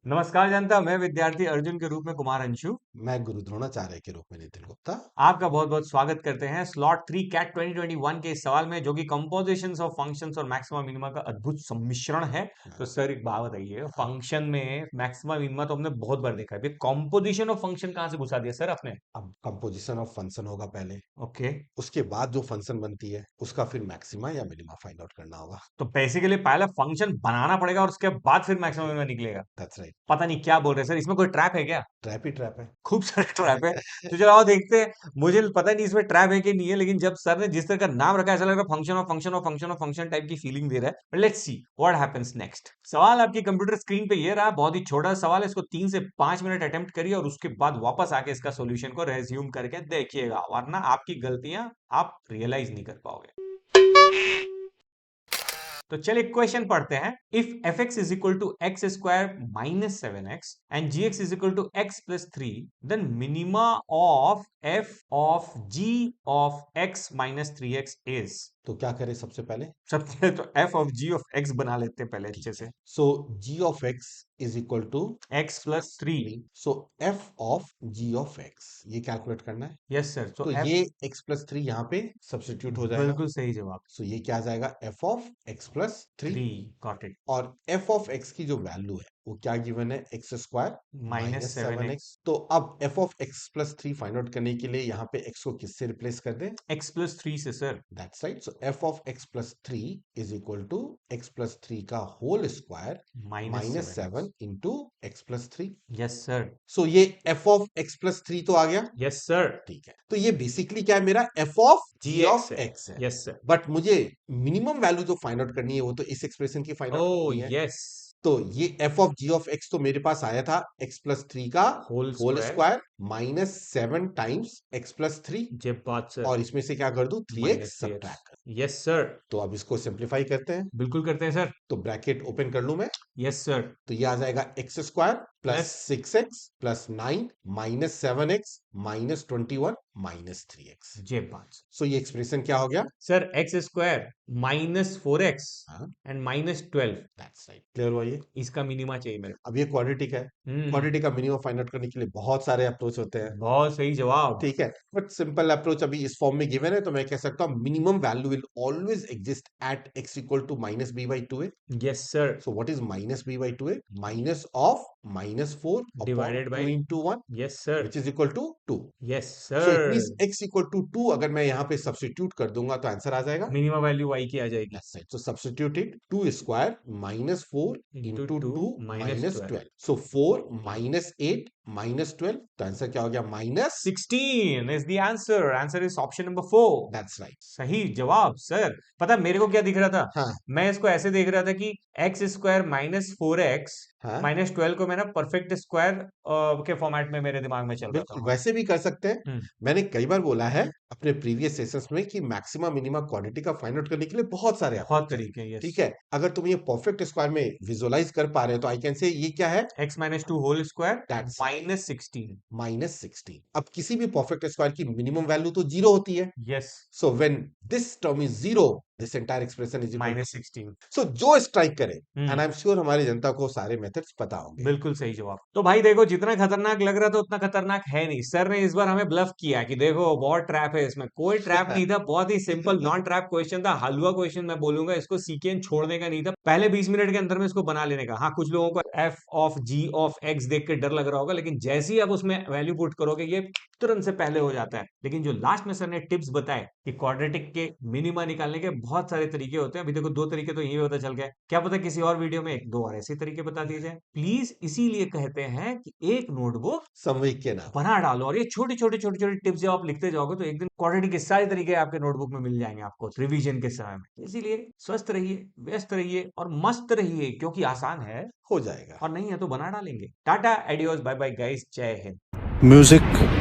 नमस्कार जनता, मैं विद्यार्थी अर्जुन के रूप में कुमार अंशु मैं गुरु द्रोणाचार्य के रूप में नितिन गुप्ता। आपका बहुत बहुत स्वागत करते हैं स्लॉट 3 कैट 2021 के इस सवाल में, जो कि कंपोजिशंस ऑफ फंक्शंस और मैक्सिमा मिनिमा का अद्भुत सम्मिश्रण है। तो हाँ, सर एक बात बताइए, हाँ। फंक्शन में मैक्सिमा मिनिमा तो हमने बहुत बार देखा है, कंपोजिशन ऑफ फंक्शन कहाँ से घुसा दिया सर आपने? अब कंपोजिशन ऑफ फंक्शन होगा पहले, ओके। उसके बाद जो फंक्शन बनती है उसका फिर मैक्सिमा या मिनिमा फाइंड आउट करना होगा। तो बेसिकली पहले फंक्शन बनाना पड़ेगा और उसके बाद फिर मैक्सिमा मिनिमा निकलेगा। That's right. पता नहीं क्या बोल रहे हैं सर, इसमें कोई ट्रैप है क्या? ट्रैप ही ट्रैप है। खूब सारे ट्रैप है। तो चलो आओ देखते हैं। मुझे पता नहीं इसमें ट्रैप है कि नहीं है, लेकिन जब सर ने जिस तरह का नाम रखा है, ऐसा लग रहा है function of function of function of function type की फीलिंग दे रहा है। But let's see what happens next. सवाल आपकी कंप्यूटर स्क्रीन पे ये रहा, बहुत ही छोटा सवाल है, इसको 3 से 5 मिनट अटेम्प्ट करिए और उसके बाद वापस आके इसका सोल्यूशन को रेज्यूम करके देखिएगा, वरना आपकी गलतियां आप रियलाइज नहीं कर पाओगे। तो चलिए क्वेश्चन पढ़ते हैं। If f x is equal to x square minus 7x and g x is equal to x plus 3, then minima of f of g of x minus 3x is. तो क्या करें सबसे पहले? सबसे तो f of g of x बना लेते हैं पहले अच्छे ठीक है। से। So g of x is equal to x plus 3। So f of g of x ये कैलकुलेट करना है। यस सर, तो तो एफ। ये एक्स प्लस थ्री यहाँ पे सब्सटीट्यूट हो जाएगा। बिल्कुल सही जवाब। सो ये क्या आ जाएगा? F of x plus three. 3। Got it. और एफ ऑफ एक्स की जो वैल्यू है वो क्या गिवन है? X square minus minus seven seven x x. तो अब F of x plus three find out करने के लिए यहाँ पे एक्स को किससे रिप्लेस कर दें? एक्स प्लस 3 से sir. That's right. So f of x plus three is equal to x plus three का whole square minus minus 7x। Seven into x plus three. Yes sir. So ये f of x plus three तो आ गया। Yes sir. ठीक है, तो ये basically क्या है? मेरा f of g g x of है। एक्स है। Yes sir. बट मुझे मिनिमम वैल्यू जो फाइंड आउट करनी है वो तो इस एक्सप्रेशन की फाइंड ओ आउट करनी है। यस। तो ये f of g of x तो मेरे पास आया था एक्स प्लस थ्री का whole whole square. Square minus seven times x plus three. जब बात सर। और इसमें से क्या कर दूं? Three minus x 3x। Subtract कर। Yes sir. तो अब इसको सिंप्लीफाई करते हैं। बिल्कुल करते हैं सर। तो ब्रैकेट ओपन कर लूं मैं? Yes sir. तो ये आ जाएगा x square plus plus. Six x plus nine minus seven x minus 21 minus three x. जब बात सो ये एक्सप्रेशन क्या हो गया? Sir, x square minus 4x हाँ, and minus 12, that's right. Clear हुआ ये? इसका मिनिमा चाहिए मेरे अब ये क्वाड्रेटिक है। को। क्वाड्रेटिक का मिनिमम फाइंड आउट करने के लिए बहुत सारे अप्रोच होते हैं। बहुत सही जवाब। ठीक है, बट सिंपल अप्रोच अभी इस फॉर्म में गिवन है तो मैं कह सकता हूं minimum value will always exist at x equal to minus b by two a. Yes sir. So what is minus b by two a? Minus of minus four upon divided two by. Into one yes sir. Which is equal to two. Yes so it sir. Means x equal to two अगर मैं यहाँ पे substitute कर दूंगा तो answer आ जाएगा। Minima value y की आ जाएगी। That's right. So substituted 2 square minus 4 into into 2 2 minus minus 12। 12. So 4 minus 8 minus 12. तो आंसर क्या हो गया? Minus. 16 is the answer. Answer is option number 4. That's right. सही जवाब सर। पता है मेरे को क्या दिख रहा था? हाँ, मैं इसको ऐसे देख रहा था कि एक्स स्क्वायर माइनस 4x हाँ, माइनस 12 को मैं ना परफेक्ट स्क्वायर के फॉर्मेट में मेरे दिमाग में चल रहा बिल्कुल था। वैसे भी कर सकते हैं। हम्म। मैंने कई बार बोला है अपने प्रीवियस सेशंस में कि मैक्सिमम मिनिमम क्वांटिटी का फाइंड आउट करने के लिए बहुत सारे बहुत अप्रोच है। तरीके, यस। ठीक है, अगर तुम ये परफेक्ट स्क्वायर में विजुअलाइज कर पा रहे हो तो आई कैन से ये क्या है? X minus 2 whole square that's minus 16। Minus 16। अब किसी भी परफेक्ट स्क्वायर की मिनिमम वैल्यू तो जीरो होती है। Yes. So when this term is zero, this entire expression is equal to। Minus 16। So जो स्ट्राइक करे, and hmm. I am sure हमारी जनता को सारे मेथड्स पता होंगे। बिल्कुल सही जवाब। तो भाई देखो, जितना खतरनाक लग रहा था उतना खतरनाक है नहीं। सर ने इस बार हमें ब्लफ किया कि देखो बहुत ट्रैप है इसमें। कोई ट्रैप नहीं था, बहुत ही सिंपल नॉन ट्रैप क्वेश्चन था, हलवा क्वेश्चन मैं बोलूंगा इसको। सीक्वेंस छोड़ने का नहीं था, पहले 20 मिनट के अंदर में इसको बना लेने का। हाँ, कुछ लोगों को f of g of x देख के डर लग रहा होगा, लेकिन जैसे ही आप उसमें वैल्यू पुट करोगे ये तुरंत से पहले हो जाता है। लेकिन जो लास्ट में सर ने टिप्स बताए कि क्वाड्रेटिक के मिनिमा निकालने के बहुत सारे तरीके होते हैं, अभी देखो 2 तरीके तो यही पता चल गए। क्या पता किसी और वीडियो में 1 2 और ऐसे तरीके बता दिए जाए प्लीज। इसीलिए कहते हैं कि एक नोटबुक समवीक के नाम। बना डालो, और ये छोटी छोटी छोटी छोटी टिप्स जब आप लिखते जाओगे तो एक दिन क्वाड्रेटिक के सारे तरीके आपके नोटबुक में मिल जाएंगे आपको रिवीजन के समय में। इसीलिए स्वस्थ रहिए, व्यस्त रहिए और मस्त रहिए, क्योंकि आसान है हो जाएगा। और नहीं है तो बना डालेंगे। टाटा, एडियोस, बाय बाय गाइस, जय हिंद। म्यूजिक